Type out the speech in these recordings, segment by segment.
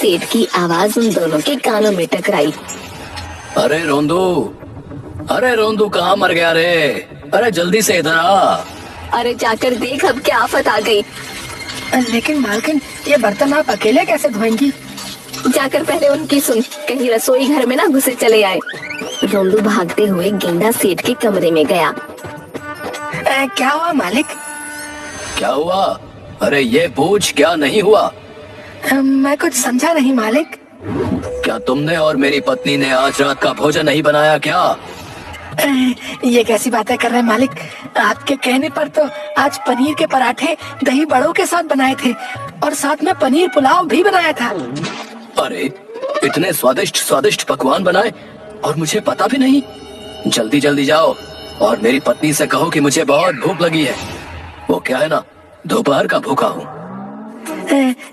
सेठ की आवाज उन दोनों के कानों में टकराई। अरे रोंदू कहाँ मर गया रे? अरे जल्दी से इधर आ। अरे जाकर देख अब क्या आफत आ गई। लेकिन मालकिन, ये बर्तन आप अकेले कैसे धोएंगी? जाकर पहले उनकी सुन, कहीं रसोई घर में ना घुसे चले आए। रोंदू भागते हुए गेंदा सेठ के कमरे में गया। क्या हुआ मालिक? क्या हुआ? अरे ये पूछ, क्या नहीं हुआ? मैं कुछ समझा नहीं मालिक। क्या तुमने और मेरी पत्नी ने आज रात का भोजन नहीं बनाया क्या? ये कैसी बातें कर रहे हैं मालिक? आपके कहने पर तो आज पनीर के पराठे दही बड़ों के साथ बनाए थे और साथ में पनीर पुलाव भी बनाया था। अरे इतने स्वादिष्ट स्वादिष्ट पकवान बनाए और मुझे पता भी नहीं। जल्दी जल्दी जाओ और मेरी पत्नी से कहो कि मुझे बहुत भूख लगी है। वो क्या है ना, दोपहर का भूखा हूँ।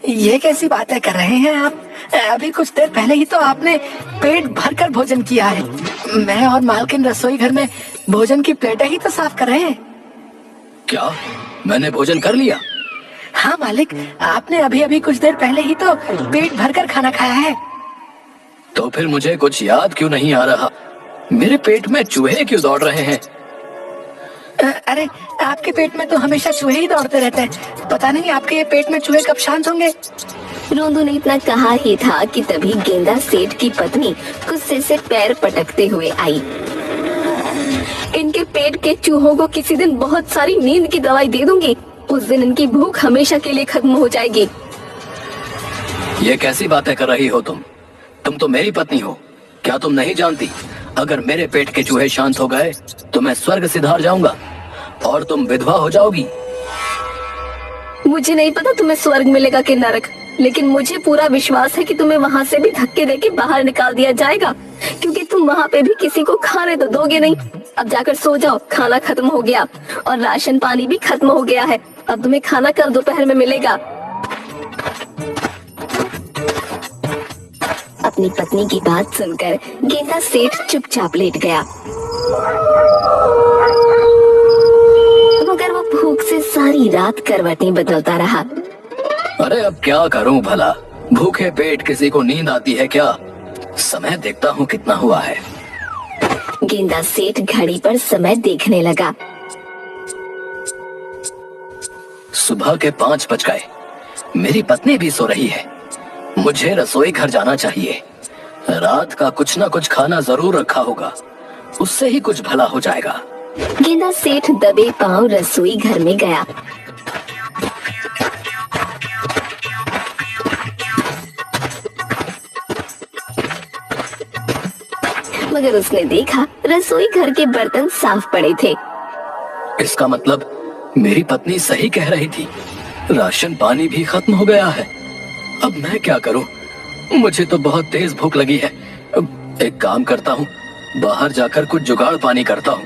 ये कैसी बातें कर रहे हैं आप? अभी कुछ देर पहले ही तो आपने पेट भरकर भोजन किया है। मैं और मालकिन रसोई घर में भोजन की प्लेटें ही तो साफ कर रहे हैं। क्या मैंने भोजन कर लिया? हाँ मालिक, आपने अभी अभी कुछ देर पहले ही तो पेट भरकर खाना खाया है। तो फिर मुझे कुछ याद क्यों नहीं आ रहा? मेरे पेट में चूहे क्यों दौड़ रहे हैं? अरे आपके पेट में तो हमेशा चूहे ही दौड़ते रहते हैं। पता नहीं आपके ये पेट में चूहे कब शांत होंगे। रोंदू ने इतना कहा ही था कि तभी गेंदा सेठ की पत्नी गुस्से से पैर पटकते हुए आई। इनके पेट के चूहों को किसी दिन बहुत सारी नींद की दवाई दे दूंगी। उस दिन इनकी भूख हमेशा के लिए खत्म हो जाएगी। ये कैसी बातें कर रही हो तुम? तुम तो मेरी पत्नी हो। क्या तुम नहीं जानती, अगर मेरे पेट के चूहे शांत हो गए तो मैं स्वर्ग सिधार जाऊंगा और तुम विधवा हो जाओगी। मुझे नहीं पता तुम्हें स्वर्ग मिलेगा कि नरक, लेकिन मुझे पूरा विश्वास है कि तुम्हें वहाँ से भी धक्के देके बाहर निकाल दिया जाएगा, क्योंकि तुम वहाँ पे भी किसी को खाने तो दोगे नहीं। अब जाकर सो जाओ, खाना खत्म हो गया और राशन पानी भी खत्म हो गया है। अब तुम्हें खाना कल दोपहर में मिलेगा। अपनी पत्नी की बात सुनकर गेंदा सेठ चुपचाप लेट गया, मगर वो भूख से सारी रात करवटें बदलता रहा। अरे अब क्या करूं भला? भूखे पेट किसी को नींद आती है क्या? समय देखता हूँ कितना हुआ है। गेंदा सेठ घड़ी पर समय देखने लगा। सुबह के 5 बज गए। मेरी पत्नी भी सो रही है। मुझे रसोई घर जाना चाहिए। रात का कुछ ना कुछ खाना जरूर रखा होगा, उससे ही कुछ भला हो जाएगा। गेंदा सेठ दबे पांव रसोई घर में गया। मगर उसने देखा रसोई घर के बर्तन साफ पड़े थे। इसका मतलब मेरी पत्नी सही कह रही थी, राशन पानी भी खत्म हो गया है। अब मैं क्या करूं? मुझे तो बहुत तेज भूख लगी है। एक काम करता हूं, बाहर जाकर कुछ जुगाड़ पानी करता हूं।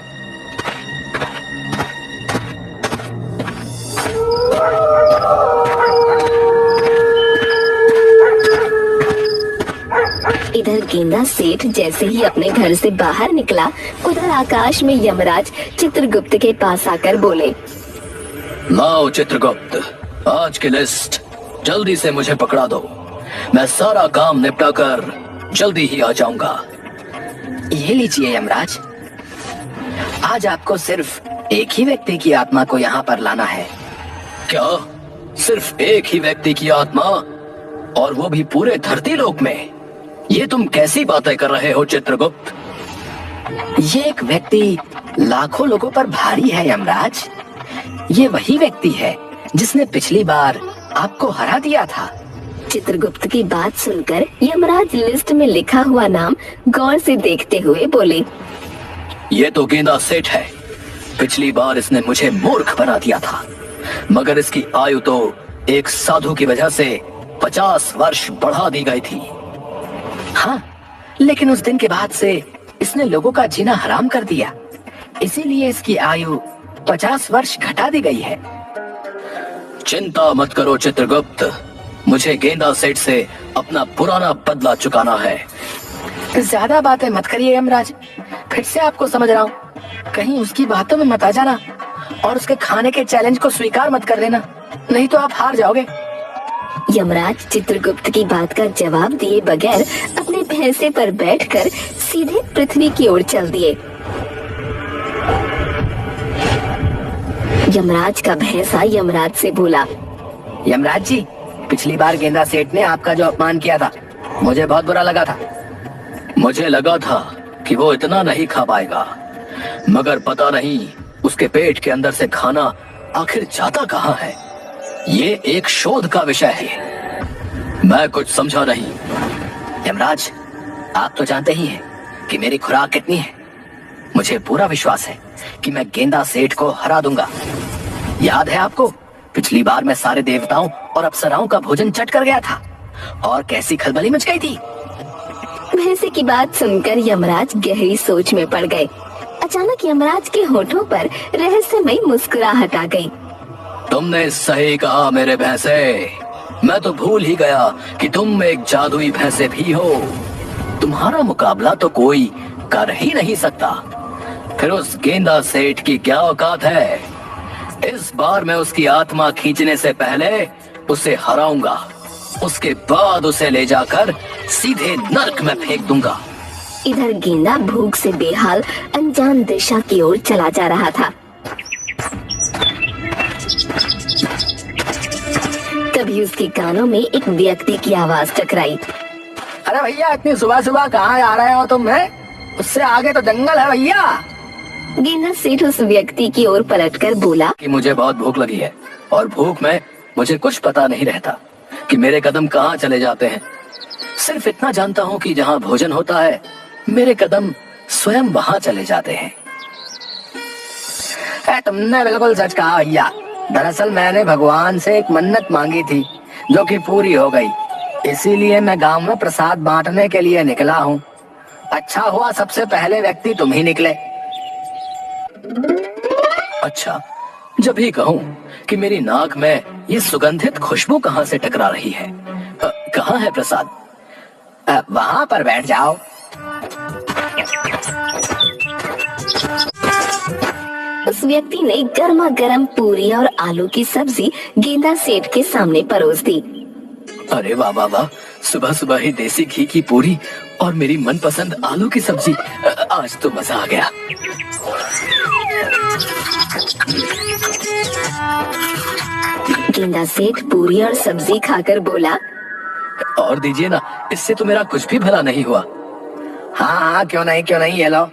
इधर गेंदा सेठ जैसे ही अपने घर से बाहर निकला, उधर आकाश में यमराज चित्रगुप्त के पास आकर बोले, लाओ चित्रगुप्त, आज की लिस्ट जल्दी से मुझे पकड़ा दो। मैं सारा काम निपटा कर जल्दी ही आ जाऊंगा। ये लीजिए यमराज, आज आपको सिर्फ एक ही व्यक्ति की आत्मा को यहाँ पर लाना है। क्या सिर्फ एक ही व्यक्ति की आत्मा, और वो भी पूरे धरती लोक में? ये तुम कैसी बातें कर रहे हो चित्रगुप्त? ये एक व्यक्ति लाखों लोगों पर भारी है यमराज। ये वही व्यक्ति है जिसने पिछली बार आपको हरा दिया था। चित्रगुप्त की बात सुनकर यमराज लिस्ट में लिखा हुआ नाम गौर से देखते हुए बोले, ये तो गेंदा सेठ है। पिछली बार इसने मुझे मूर्ख बना दिया था, मगर इसकी आयु तो एक साधु की वजह से 50 वर्ष बढ़ा दी गई थी। हाँ, लेकिन उस दिन के बाद से इसने लोगों का जीना हराम कर दिया, इसीलिए इसकी आयु 50 वर्ष घटा दी गई है। चिंता मत करो चित्रगुप्त, मुझे गेंदा सेठ से अपना पुराना बदला चुकाना है। ज्यादा बातें मत करिए यमराज, फिर से आपको समझ रहा हूँ, कहीं उसकी बातों में मत आ जाना और उसके खाने के चैलेंज को स्वीकार मत कर लेना, नहीं तो आप हार जाओगे। यमराज चित्रगुप्त की बात का जवाब दिए बगैर अपने भैंसे पर बैठकर सीधे पृथ्वी की ओर चल दिए। यमराज का भैंसा यमराज से बोला, यमराज जी, पिछली बार गेंदा सेठ ने आपका जो अपमान किया था, मुझे बहुत बुरा लगा था। मुझे लगा था कि वो इतना नहीं खा पाएगा, मगर पता नहीं उसके पेट के अंदर से खाना आखिर जाता कहाँ है। ये एक शोध का विषय है। मैं कुछ समझा नहीं। यमराज, आप तो जानते ही हैं कि मेरी खुराक कितनी है। मुझे पूरा विश्वास है कि मैं गेंदा सेठ को हरा दूंगा। याद है आपको, पिछली बार मैं सारे देवताओं और अप्सराओं का भोजन चट कर गया था और कैसी खलबली मच गई थी। भैंसे की बात सुनकर यमराज गहरी सोच में पड़ गए। अचानक यमराज के होठों पर रहस्यमयी मुस्कुराहट आ गई। तुमने सही कहा मेरे भैंसे। मैं तो भूल ही गया कि तुम एक जादुई भैंसे भी हो। तुम्हारा मुकाबला तो कोई कर ही नहीं सकता। फिर उस गेंदा सेठ की क्या औकात है। इस बार मैं उसकी आत्मा खींचने से पहले उसे हराऊंगा। उसके बाद उसे ले जाकर सीधे नर्क में फेंक दूंगा। इधर गेंदा भूख से बेहाल अनजान दिशा की ओर चला जा रहा था। तभी उसके कानों में एक व्यक्ति की आवाज टकराई। अरे भैया, इतनी सुबह सुबह कहाँ जा रहे हो तुम? है उससे आगे तो जंगल है भैया। गेंदा सेठ उस व्यक्ति की ओर पलटकर बोला कि मुझे बहुत भूख लगी है और भूख में मुझे कुछ पता नहीं रहता कि मेरे कदम कहाँ चले जाते हैं। सिर्फ इतना जानता हूँ कि जहाँ भोजन होता है मेरे कदम स्वयं वहाँ चले जाते हैं। तुमने बिल्कुल सच कहा भैया। दरअसल मैंने भगवान से एक मन्नत मांगी थी जो कि पूरी हो गई। इसीलिए मैं गांव में प्रसाद बांटने के लिए निकला हूँ। अच्छा हुआ सबसे पहले व्यक्ति तुम ही निकले। अच्छा, जब ही कहूँ कि मेरी नाक में ये सुगंधित खुशबू कहाँ से टकरा रही है। कहाँ है प्रसाद? वहाँ पर बैठ जाओ। उस व्यक्ति ने गर्मा गर्म पूरी और आलू की सब्जी गेंदा सेठ के सामने परोस दी। अरे वाह वाह वाह, सुबह सुबह ही देसी घी की पूरी और मेरी मनपसंद आलू की सब्जी। आज तो मजा आ गया। गेंदा सेठ पूरी और सब्जी खाकर बोला, और दीजिए ना, इससे तो मेरा कुछ भी भला नहीं हुआ। हाँ हाँ, क्यों नहीं, ये लो।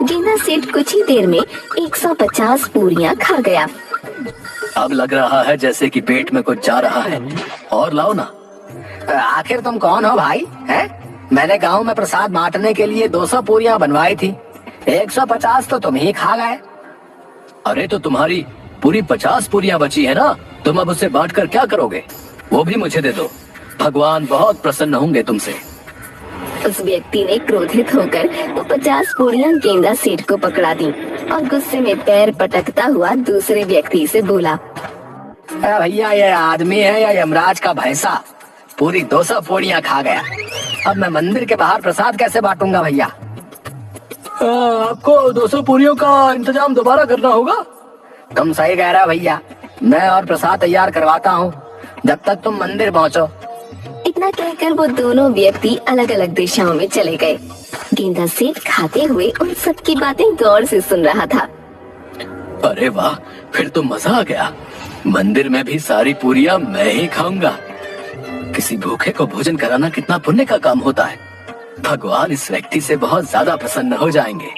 गेंदा सेठ कुछ ही देर में 150 पूरियां खा गया। अब लग रहा है जैसे कि पेट में कुछ जा रहा है। और लाओ ना। आखिर तुम कौन हो भाई? हैं? मैंने गांव में प्रसाद बांटने के लिए 200 पूरियां बनवाई थी। 150 तो तुम ही खा गए। अरे तो तुम्हारी पूरी 50 पूरियां बची है ना, तुम अब उसे बांटकर क्या करोगे? वो भी मुझे दे दो। भगवान बहुत प्रसन्न होंगे तुमसे। उस व्यक्ति ने क्रोधित होकर वो 50 पूरियां गेंदा सेठ को पकड़ा दी और गुस्से में पैर पटकता हुआ दूसरे व्यक्ति से बोला, भैया, ये आदमी है या यमराज का भैंसा? पूरी 200 पूरियां खा गया। अब मैं मंदिर के बाहर प्रसाद कैसे बांटूंगा भैया? आपको 200 पूरियों का इंतजाम दोबारा करना होगा। तुम सही कह रहे हो भैया। मैं और प्रसाद तैयार करवाता हूँ जब तक तुम मंदिर पहुँचो। इतना कहकर वो दोनों व्यक्ति अलग अलग दिशाओं में चले गए। गेंदा सेठ खाते हुए उन सब की बातें गौर से सुन रहा था। अरे वाह, फिर तो मजा आ गया। मंदिर में भी सारी पूरियां मैं ही खाऊंगा। किसी भूखे को भोजन कराना कितना पुण्य का काम होता है। भगवान इस व्यक्ति से बहुत ज्यादा प्रसन्न हो जाएंगे।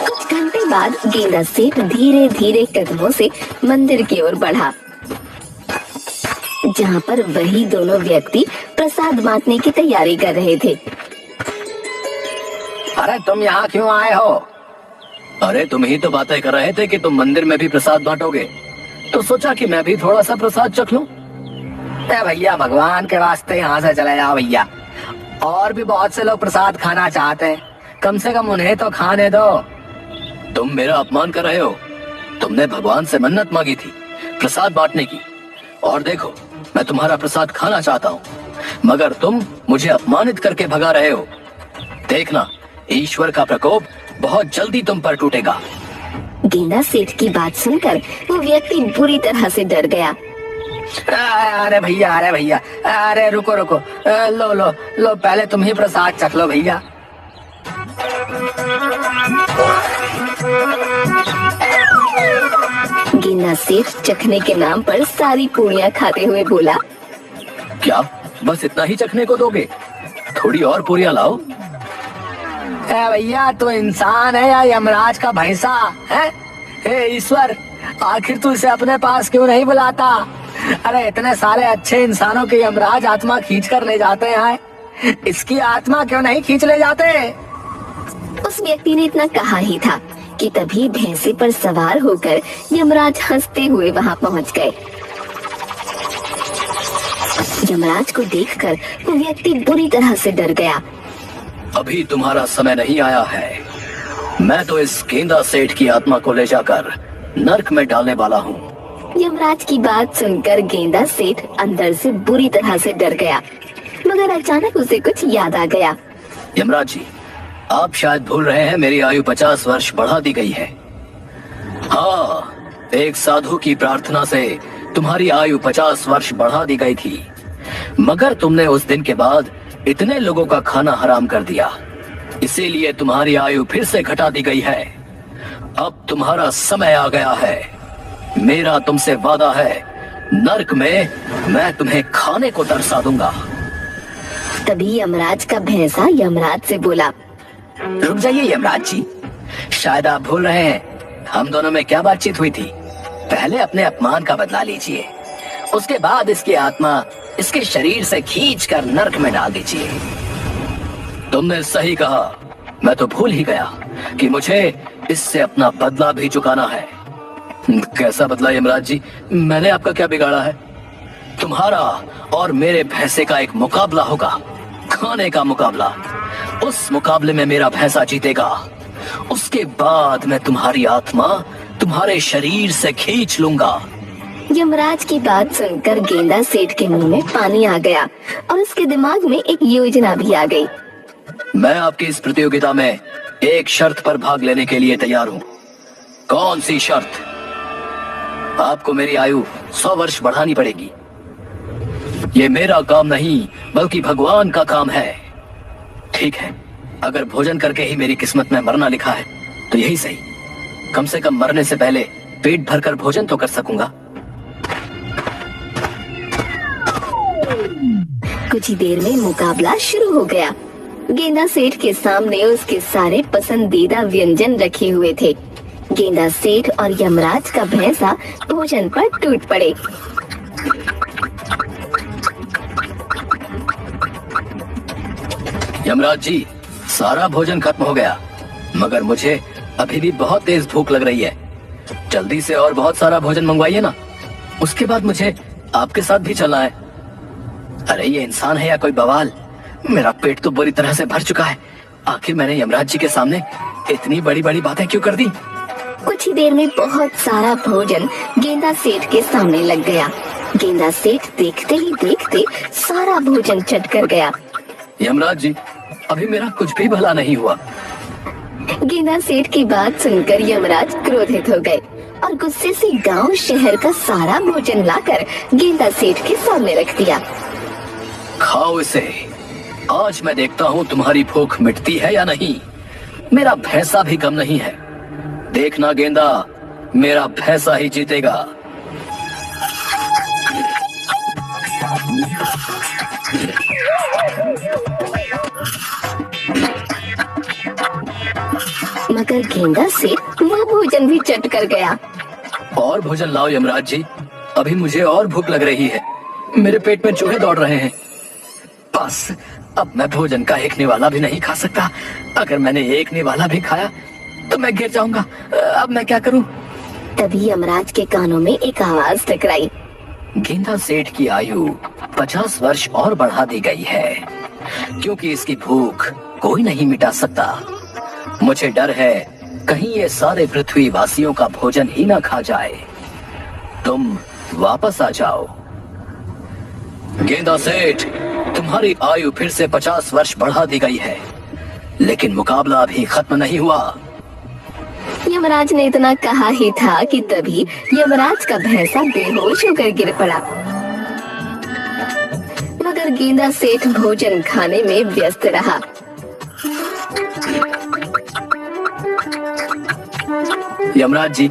कुछ घंटे बाद गेंदा सेठ धीरे धीरे कदमों से मंदिर की ओर बढ़ा, जहाँ पर वही दोनों व्यक्ति प्रसाद बांटने की तैयारी कर रहे थे। अरे तुम यहाँ क्यों आए हो? अरे तुम ही तो बातें कर रहे थे कि तुम मंदिर में भी प्रसाद बांटोगे, तो सोचा कि मैं भी थोड़ा सा प्रसाद चख लूं। भैया, भगवान के वास्ते यहाँ से चले जाओ भैया। और भी बहुत से लोग प्रसाद खाना चाहते हैं, कम से कम उन्हें तो खाने दो। तुम मेरा अपमान कर रहे हो। तुमने भगवान से मन्नत मांगी थी प्रसाद बांटने की, और देखो मैं तुम्हारा प्रसाद खाना चाहता हूँ, मगर तुम मुझे अपमानित करके भगा रहे हो। देखना, ईश्वर का प्रकोप बहुत जल्दी तुम पर टूटेगा। गेंदा सेठ की बात सुनकर वो व्यक्ति बुरी तरह से डर गया। अरे भैया, अरे भैया, अरे रुको रुको, लो लो लो, पहले तुम ही प्रसाद चख लो भैया। गेंदा सेठ चखने के नाम पर सारी पूरियां खाते हुए बोला, क्या बस इतना ही चखने को दोगे? थोड़ी और पूरियां लाओ। भैया, तू इंसान है या यमराज का भैंसा है? हे ईश्वर, आखिर तू इसे अपने पास क्यों नहीं बुलाता? अरे इतने सारे अच्छे इंसानों की यमराज आत्मा खींच कर ले जाते हैं, इसकी आत्मा क्यों नहीं खींच ले जाते? उस व्यक्ति ने इतना कहा ही था कि तभी भैंसे पर सवार होकर यमराज हंसते हुए वहां पहुंच गए। यमराज को देखकर वो व्यक्ति बुरी तरह से डर गया। अभी तुम्हारा समय नहीं आया है। मैं तो इस गेंदा सेठ की आत्मा को ले जाकर नर्क में डालने वाला हूँ। यमराज की बात सुनकर गेंदा सेठ अंदर से बुरी तरह से डर गया, मगर अचानक उसे कुछ याद आ गया। यमराज जी, आप शायद भूल रहे हैं, मेरी आयु 50 वर्ष बढ़ा दी गई है। हाँ, एक साधु की प्रार्थना से तुम्हारी आयु 50 वर्ष बढ़ा दी गई थी, मगर तुमने उस दिन के बाद इतने लोगों का खाना हराम कर दिया, इसीलिए तुम्हारी आयु फिर से घटा दी गई है। अब तुम्हारा समय आ गया है। मेरा तुमसे वादा है, नर्क में मैं तुम्हें खाने को तरसा दूंगा। तभी यमराज का भैंसा यमराज से बोला, रुक जाइए यमराज जी, शायद आप भूल रहे हैं हम दोनों में क्या बातचीत हुई थी। पहले अपने अपमान का बदला लीजिए, उसके बाद इसकी आत्मा इसके शरीर से खींचकर नर्क में डाल दीजिए। तुमने सही कहा, मैं तो भूल ही गया कि मुझे इससे अपना बदला भी चुकाना है। कैसा बदला यमराज जी? मैंने आपका क्या बिगाड़ा है? तुम्हारा और मेरे भैंसे का एक मुकाबला होगा, खाने का मुकाबला। उस मुकाबले में मेरा भैंसा जीतेगा, उसके बाद मैं तुम्हारी आत्मा तुम्हारे शरीर से खींच लूंगा। यमराज की बात सुनकर गेंदा सेठ के मुंह में पानी आ गया और उसके दिमाग में एक योजना भी आ गई। मैं आपकी इस प्रतियोगिता में एक शर्त पर भाग लेने के लिए तैयार हूँ। कौन सी शर्त? आपको मेरी आयु 100 वर्ष बढ़ानी पड़ेगी। ये मेरा काम नहीं बल्कि भगवान का काम है। ठीक है, अगर भोजन करके ही मेरी किस्मत में मरना लिखा है तो यही सही। कम से कम मरने से पहले पेट भरकर भोजन तो कर सकूंगा। कुछ ही देर में मुकाबला शुरू हो गया। गेंदा सेठ के सामने उसके सारे पसंदीदा व्यंजन रखे हुए थे। गेंदा सेठ और यमराज का भैंसा भोजन पर टूट पड़े। यमराज जी, सारा भोजन खत्म हो गया, मगर मुझे अभी भी बहुत तेज भूख लग रही है। जल्दी से और बहुत सारा भोजन मंगवाइए ना, उसके बाद मुझे आपके साथ भी चलना है। अरे ये इंसान है या कोई बवाल? मेरा पेट तो बुरी तरह से भर चुका है। आखिर मैंने यमराज जी के सामने इतनी बड़ी बड़ी बातें क्यों कर दी? कुछ ही देर में बहुत सारा भोजन गेंदा सेठ के सामने लग गया। गेंदा सेठ देखते ही देखते सारा भोजन चट कर गया। यमराज जी, अभी मेरा कुछ भी भला नहीं हुआ। गेंदा सेठ की बात सुनकर यमराज क्रोधित हो गए और गुस्से से गांव शहर का सारा भोजन लाकर गेंदा सेठ के सामने रख दिया। खाओ इसे, आज मैं देखता हूँ तुम्हारी भूख मिटती है या नहीं। मेरा भैंसा भी कम नहीं है। देखना गेंदा, मेरा भैंसा ही जीतेगा। मगर गेंदा सेठ वो भोजन भी चट कर गया। और भोजन लाओ यमराज जी, अभी मुझे और भूख लग रही है। मेरे पेट में चूहे दौड़ रहे हैं। बस, अब मैं भोजन का एक निवाला भी नहीं खा सकता। अगर मैंने एक निवाला भी खाया तो मैं गिर जाऊंगा। अब मैं क्या करूं? तभी यमराज के कानों में एक आवाज टकराई। गेंदा सेठ की आयु 50 वर्ष और बढ़ा दी गई है, क्योंकि इसकी भूख कोई नहीं मिटा सकता। मुझे डर है कहीं ये सारे पृथ्वी वासियों का भोजन ही ना खा जाए। तुम वापस आ जाओ। गेंदा सेठ, तुम्हारी आयु फिर से 50 वर्ष बढ़ा दी गई है। लेकिन मुकाबला अभी खत्म नहीं हुआ। यमराज ने इतना कहा ही था कि तभी यमराज का भैंसा बेहोश होकर गिर पड़ा। मगर गेंदा सेठ भोजन खाने में व्यस्त रहा। यमराज जी,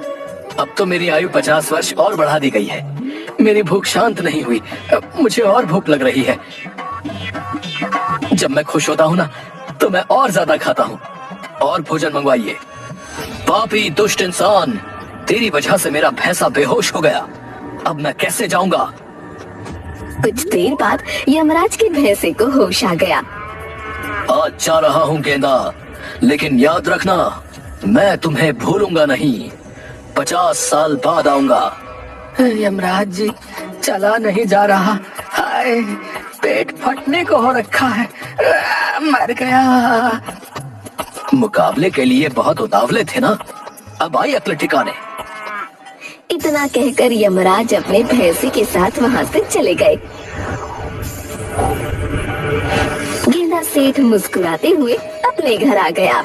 अब तो मेरी आयु 50 वर्ष और बढ़ा दी गई है। मेरी भूख शांत नहीं हुई। मुझे और भूख लग रही है। जब मैं खुश होता हूँ ना, तो मैं और ज्यादा खाता हूँ। और भोजन मंगवाइए। पापी दुष्ट इंसान, तेरी वजह से मेरा भैंसा बेहोश हो गया। अब मैं कैसे जाऊंगा? कुछ देर बाद यमराज के भैंसे को होश आ गया। आज जा रहा हूँ गेंदा, लेकिन याद रखना, मैं तुम्हें भूलूंगा नहीं। 50 साल बाद आऊंगा। यमराज जी, चला नहीं जा रहा। हाय, पेट फटने को हो रखा है। मर गया। मुकाबले के लिए बहुत उतावले थे ना, अब आई अक्ल ठिकाने। इतना कहकर यमराज अपने भैंसे के साथ वहां से चले गए। गेंदा सेठ मुस्कुराते हुए अपने घर आ गया।